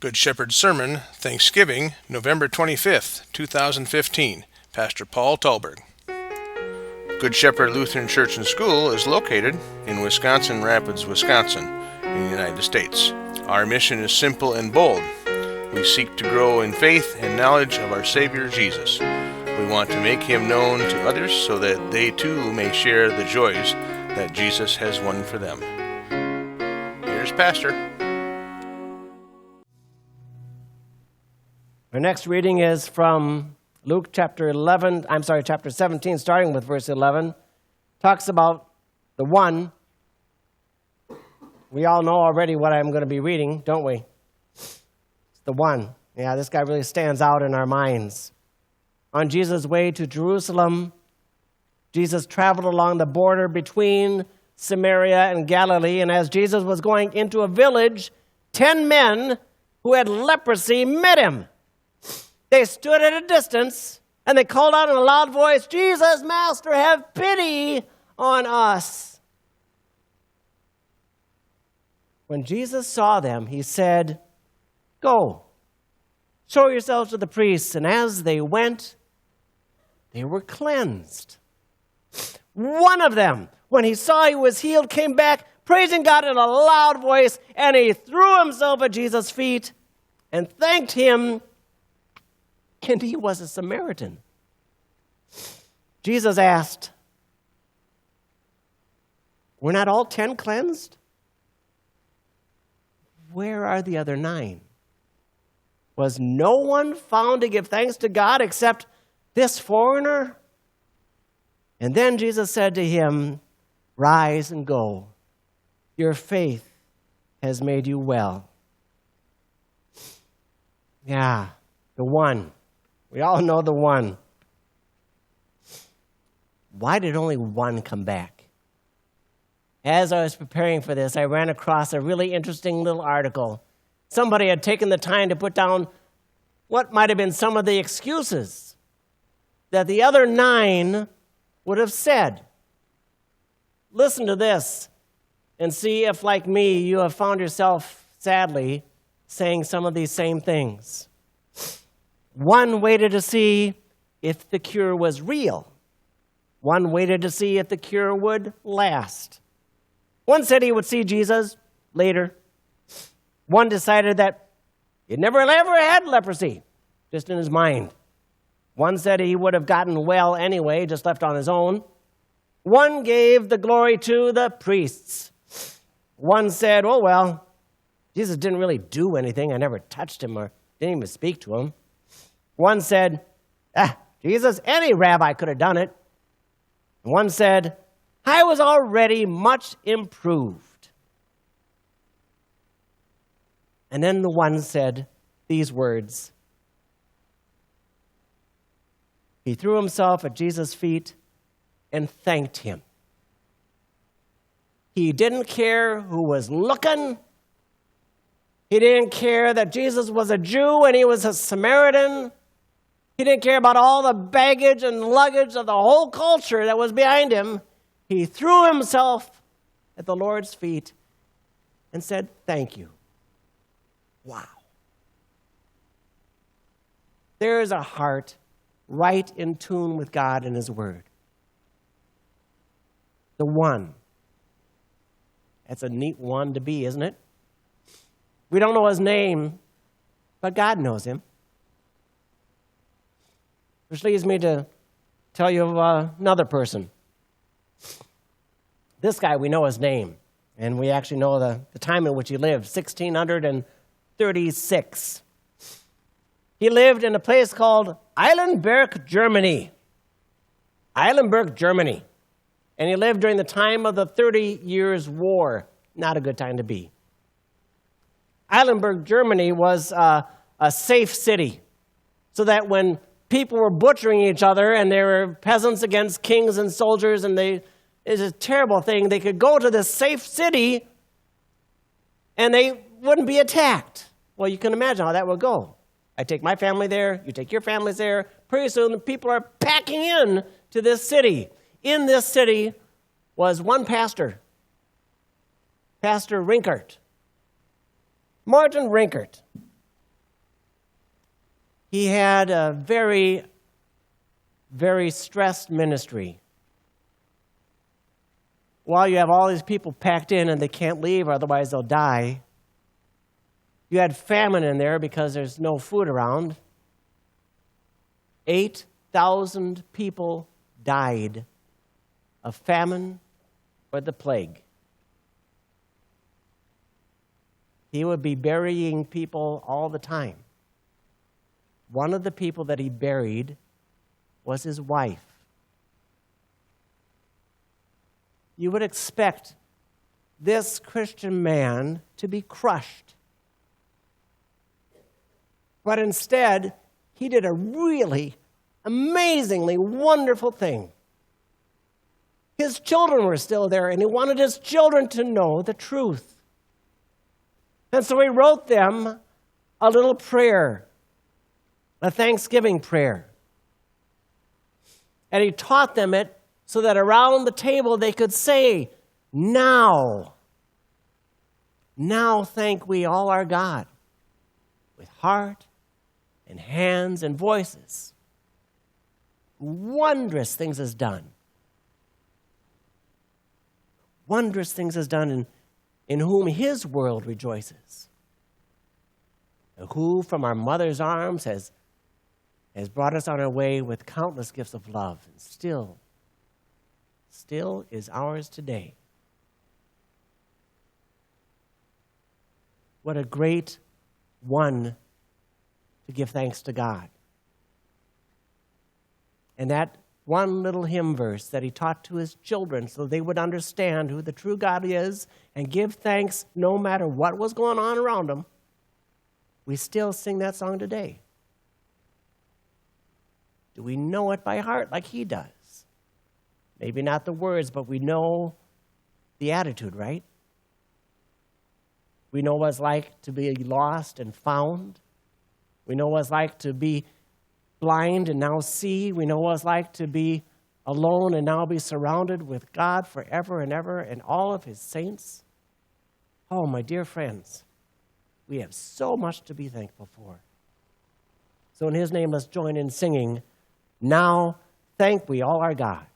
Good Shepherd Sermon, Thanksgiving, November 25th, 2015. Pastor Paul Tullberg. Good Shepherd Lutheran Church and School is located in Wisconsin Rapids, Wisconsin, in the United States. Our mission is simple and bold. We seek to grow in faith and knowledge of our Savior Jesus. We want to make Him known to others so that they too may share the joys that Jesus has won for them. Here's Pastor. Our next reading is from Luke chapter 17, starting with verse 11. Talks about the one. We all know already what I'm going to be reading, don't we? It's the one. Yeah, this guy really stands out in our minds. On Jesus' way to Jerusalem, Jesus traveled along the border between Samaria and Galilee, and as Jesus was going into a village, 10 men who had leprosy met him. They stood at a distance, and they called out in a loud voice, "Jesus, Master, have pity on us." When Jesus saw them, he said, "Go, show yourselves to the priests." And as they went, they were cleansed. One of them, when he saw he was healed, came back, praising God in a loud voice, and he threw himself at Jesus' feet and thanked him. And he was a Samaritan. Jesus asked, "Were not all 10 cleansed? Where are the other 9? Was no one found to give thanks to God except this foreigner?" And then Jesus said to him, "Rise and go. Your faith has made you well." Yeah, the one. We all know the one. Why did only one come back? As I was preparing for this, I ran across a really interesting little article. Somebody had taken the time to put down what might have been some of the excuses that the other 9 would have said. Listen to this and see if, like me, you have found yourself, sadly, saying some of these same things. One waited to see if the cure was real. One waited to see if the cure would last. One said he would see Jesus later. One decided that he'd never ever had leprosy, just in his mind. One said he would have gotten well anyway, just left on his own. One gave the glory to the priests. One said, "Oh, well, Jesus didn't really do anything. I never touched him or didn't even speak to him." One said, "Jesus, any rabbi could have done it." One said, "I was already much improved." And then the one said these words. He threw himself at Jesus' feet and thanked him. He didn't care who was looking. He didn't care that Jesus was a Jew and he was a Samaritan. He didn't care about all the baggage and luggage of the whole culture that was behind him. He threw himself at the Lord's feet and said, "Thank you." Wow. There is a heart right in tune with God and His Word. The one. That's a neat one to be, isn't it? We don't know his name, but God knows him. Which leads me to tell you of another person. This guy, we know his name, and we actually know the time in which he lived, 1636. He lived in a place called Eilenberg, Germany. Eilenberg, Germany. And he lived during the time of the 30 Years' War. Not a good time to be. Eilenberg, Germany was a safe city, so that when people were butchering each other and there were peasants against kings and soldiers, and it's a terrible thing, they could go to this safe city and they wouldn't be attacked. Well, you can imagine how that would go. I take my family there, you take your families there. Pretty soon the people are packing in to this city. In this city was one pastor, Pastor Rinkert. Martin Rinkert. He had a very, very stressed ministry. While you have all these people packed in and they can't leave, otherwise they'll die. You had famine in there because there's no food around. 8,000 people died of famine or the plague. He would be burying people all the time. One of the people that he buried was his wife. You would expect this Christian man to be crushed. But instead, he did a really amazingly wonderful thing. His children were still there, and he wanted his children to know the truth. And so he wrote them a little prayer, a Thanksgiving prayer. And he taught them it so that around the table they could say, now thank we all our God with heart and hands and voices. Wondrous things has done. Wondrous things has done in whom his world rejoices. Who from our mother's arms has brought us on our way with countless gifts of love, and still is ours today. What a great one to give thanks to God. And that one little hymn verse that he taught to his children so they would understand who the true God is and give thanks no matter what was going on around them, we still sing that song today. Do we know it by heart like he does? Maybe not the words, but we know the attitude, right? We know what it's like to be lost and found. We know what it's like to be blind and now see. We know what it's like to be alone and now be surrounded with God forever and ever and all of his saints. Oh, my dear friends, we have so much to be thankful for. So in his name, let's join in singing, Now Thank We All Our God.